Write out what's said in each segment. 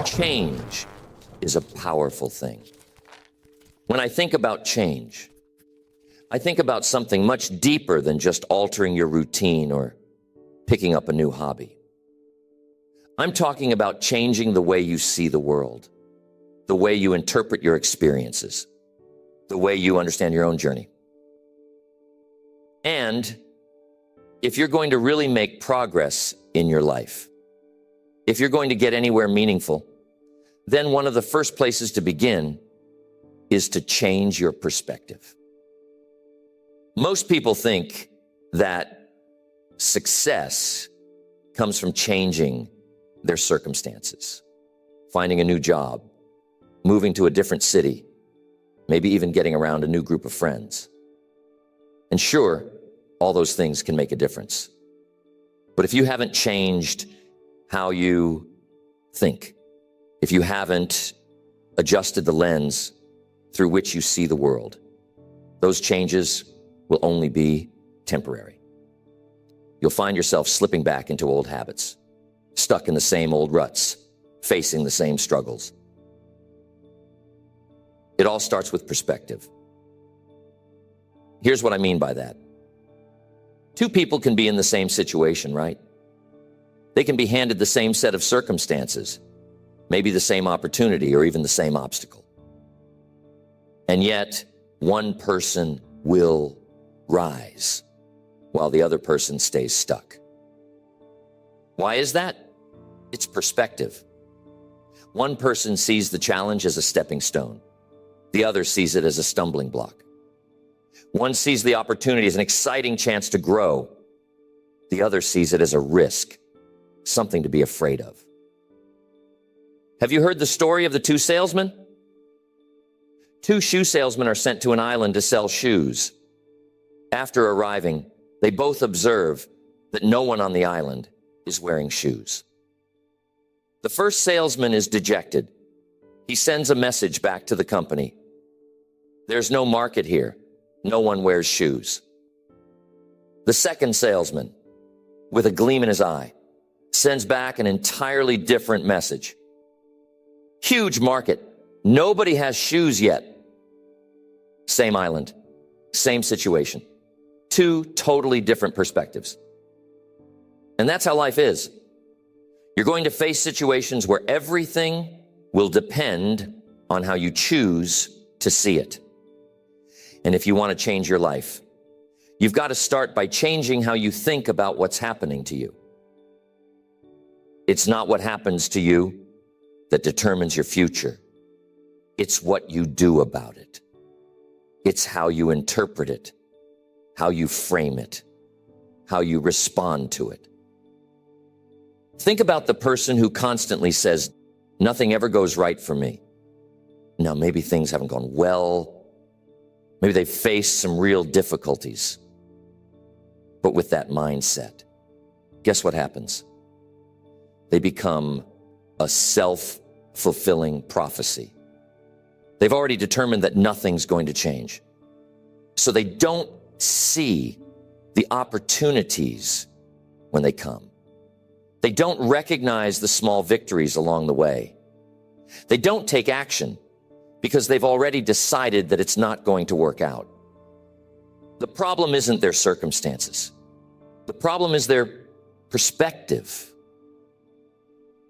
Change is a powerful thing. When I think about change, I think about something much deeper than just altering your routine or picking up a new hobby. I'm talking about changing the way you see the world, the way you interpret your experiences, the way you understand your own journey. And if you're going to really make progress in your life, if you're going to get anywhere meaningful, then one of the first places to begin is to change your perspective. Most people think that success comes from changing their circumstances, finding a new job, moving to a different city, maybe even getting around a new group of friends. And sure, all those things can make a difference. But if you haven't changed how you think, if you haven't adjusted the lens through which you see the world, those changes will only be temporary. You'll find yourself slipping back into old habits, stuck in the same old ruts, facing the same struggles. It all starts with perspective. Here's what I mean by that. Two people can be in the same situation, right? They can be handed the same set of circumstances, maybe the same opportunity or even the same obstacle. And yet, one person will rise while the other person stays stuck. Why is that? It's perspective. One person sees the challenge as a stepping stone. The other sees it as a stumbling block. One sees the opportunity as an exciting chance to grow. The other sees it as a risk, something to be afraid of. Have you heard the story of the two salesmen? Two shoe salesmen are sent to an island to sell shoes. After arriving, they both observe that no one on the island is wearing shoes. The first salesman is dejected. He sends a message back to the company. There's no market here. No one wears shoes. The second salesman, with a gleam in his eye, sends back an entirely different message. Huge market. Nobody has shoes yet. Same island, same situation. Two totally different perspectives. And that's how life is. You're going to face situations where everything will depend on how you choose to see it. And if you want to change your life, you've got to start by changing how you think about what's happening to you. It's not what happens to you that determines your future. It's what you do about it. It's how you interpret it, how you frame it, how you respond to it. Think about the person who constantly says, nothing ever goes right for me. Now, maybe things haven't gone well. Maybe they've faced some real difficulties. But with that mindset, guess what happens? They become a self-fulfilling prophecy. They've already determined that nothing's going to change. So they don't see the opportunities when they come. They don't recognize the small victories along the way. They don't take action because they've already decided that it's not going to work out. The problem isn't their circumstances. The problem is their perspective.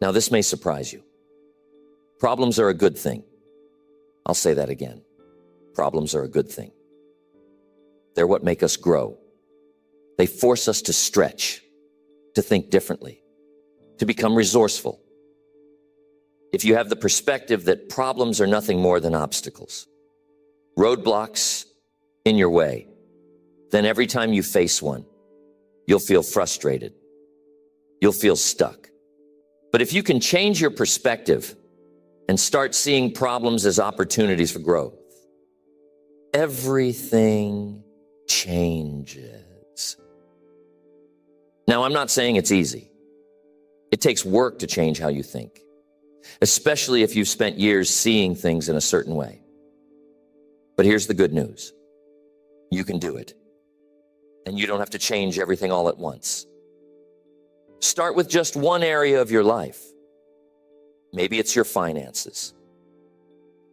Now, this may surprise you. Problems are a good thing. I'll say that again. Problems are a good thing. They're what make us grow. They force us to stretch, to think differently, to become resourceful. If you have the perspective that problems are nothing more than obstacles, roadblocks in your way, then every time you face one, you'll feel frustrated. You'll feel stuck. But if you can change your perspective and start seeing problems as opportunities for growth, everything changes. Now, I'm not saying it's easy. It takes work to change how you think, especially if you've spent years seeing things in a certain way. But here's the good news. You can do it. And you don't have to change everything all at once. Start with just one area of your life. Maybe it's your finances.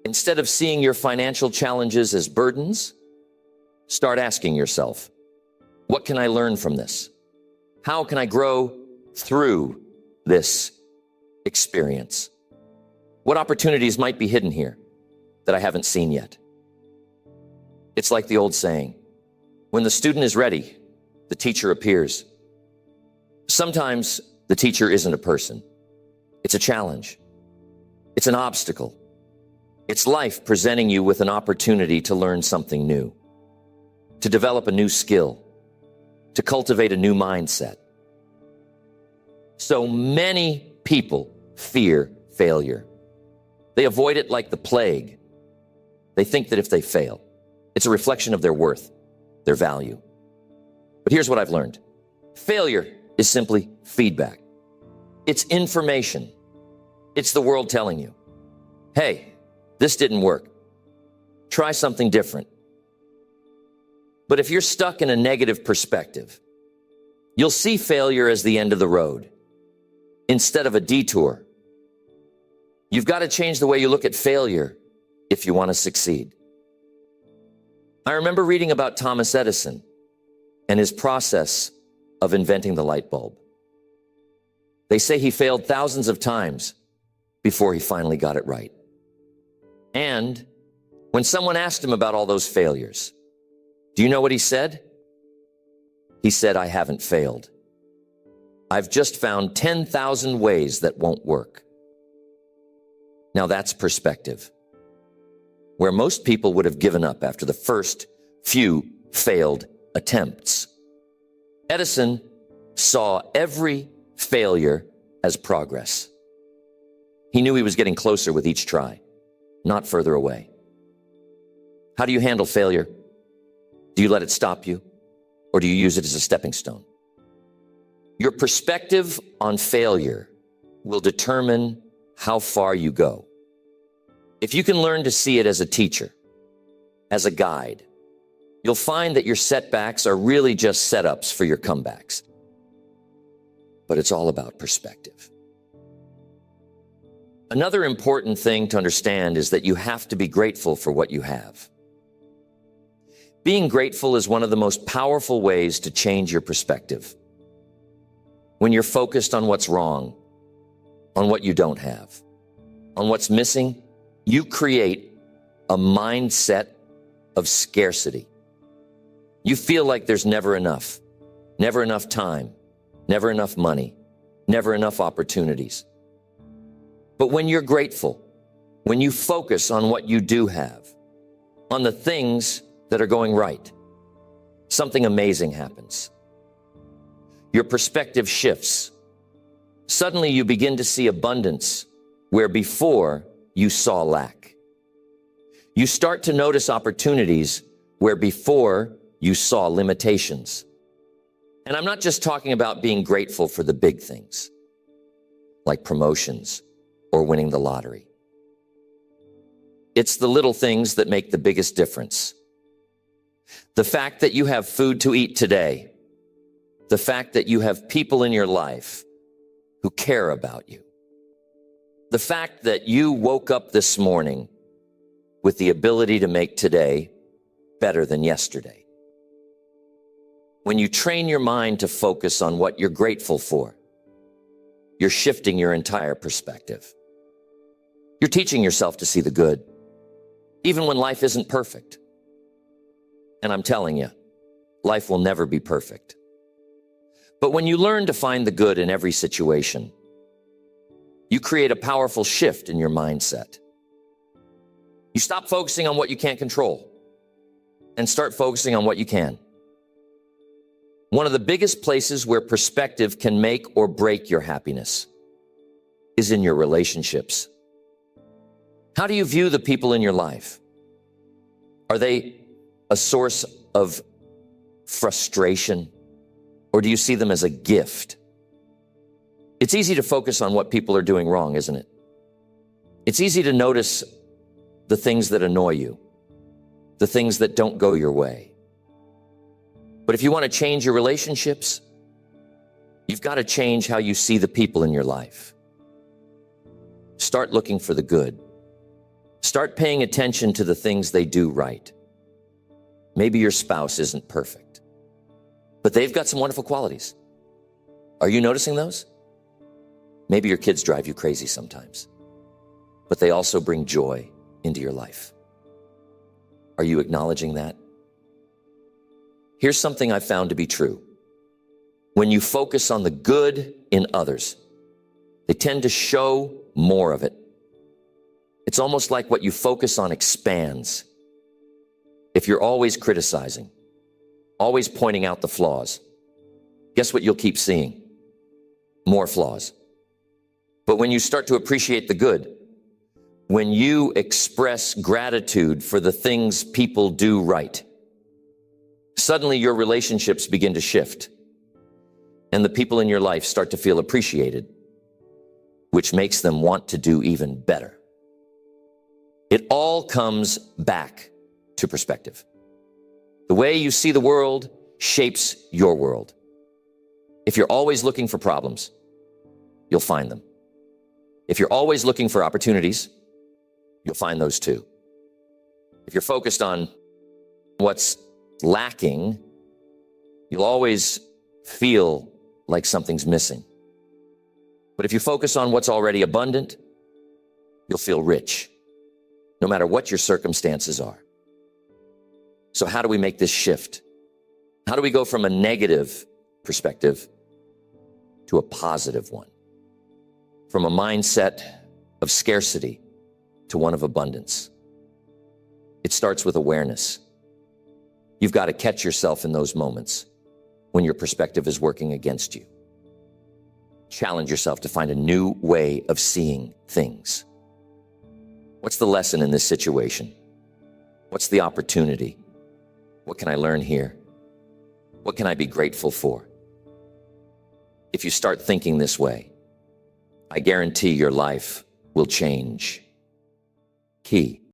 Instead of seeing your financial challenges as burdens, start asking yourself, what can I learn from this? How can I grow through this experience? What opportunities might be hidden here that I haven't seen yet? It's like the old saying, when the student is ready, the teacher appears. Sometimes the teacher isn't a person. It's a challenge. It's an obstacle. It's life presenting you with an opportunity to learn something new, to develop a new skill, to cultivate a new mindset. So many people fear failure. They avoid it like the plague. They think that if they fail, it's a reflection of their worth, their value. But here's what I've learned. Failure is simply feedback. It's information. It's the world telling you, hey, this didn't work. Try something different. But if you're stuck in a negative perspective, you'll see failure as the end of the road instead of a detour. You've got to change the way you look at failure if you want to succeed. I remember reading about Thomas Edison and his process of inventing the light bulb. They say he failed thousands of times before he finally got it right. And when someone asked him about all those failures, do you know what he said? He said, I haven't failed. I've just found 10,000 ways that won't work. Now that's perspective. Where most people would have given up after the first few failed attempts, Edison saw every failure as progress. He knew he was getting closer with each try, not further away. How do you handle failure? Do you let it stop you, or do you use it as a stepping stone? Your perspective on failure will determine how far you go. If you can learn to see it as a teacher, as a guide, you'll find that your setbacks are really just setups for your comebacks. But it's all about perspective. Another important thing to understand is that you have to be grateful for what you have. Being grateful is one of the most powerful ways to change your perspective. When you're focused on what's wrong, on what you don't have, on what's missing, you create a mindset of scarcity. You feel like there's never enough time, never enough money, never enough opportunities. But when you're grateful, when you focus on what you do have, on the things that are going right, something amazing happens. Your perspective shifts. Suddenly you begin to see abundance where before you saw lack. You start to notice opportunities where before you saw limitations. And I'm not just talking about being grateful for the big things, like promotions or winning the lottery. It's the little things that make the biggest difference. The fact that you have food to eat today, the fact that you have people in your life who care about you, the fact that you woke up this morning with the ability to make today better than yesterday. When you train your mind to focus on what you're grateful for, you're shifting your entire perspective. You're teaching yourself to see the good, even when life isn't perfect. And I'm telling you, life will never be perfect. But when you learn to find the good in every situation, you create a powerful shift in your mindset. You stop focusing on what you can't control and start focusing on what you can. One of the biggest places where perspective can make or break your happiness is in your relationships. How do you view the people in your life? Are they a source of frustration, or do you see them as a gift? It's easy to focus on what people are doing wrong, isn't it? It's easy to notice the things that annoy you, the things that don't go your way. But if you want to change your relationships, you've got to change how you see the people in your life. Start looking for the good. Start paying attention to the things they do right. Maybe your spouse isn't perfect, but they've got some wonderful qualities. Are you noticing those? Maybe your kids drive you crazy sometimes, but they also bring joy into your life. Are you acknowledging that? Here's something I've found to be true. When you focus on the good in others, they tend to show more of it. It's almost like what you focus on expands. If you're always criticizing, always pointing out the flaws, guess what you'll keep seeing? More flaws. But when you start to appreciate the good, when you express gratitude for the things people do right, suddenly your relationships begin to shift, and the people in your life start to feel appreciated, which makes them want to do even better. It all comes back to perspective. The way you see the world shapes your world. If you're always looking for problems, you'll find them. If you're always looking for opportunities, you'll find those too. If you're focused on what's lacking, you'll always feel like something's missing. But if you focus on what's already abundant, you'll feel rich, no matter what your circumstances are. So how do we make this shift? How do we go from a negative perspective to a positive one? From a mindset of scarcity to one of abundance. It starts with awareness. You've got to catch yourself in those moments when your perspective is working against you. Challenge yourself to find a new way of seeing things. What's the lesson in this situation? What's the opportunity? What can I learn here? What can I be grateful for? If you start thinking this way, I guarantee your life will change. Key.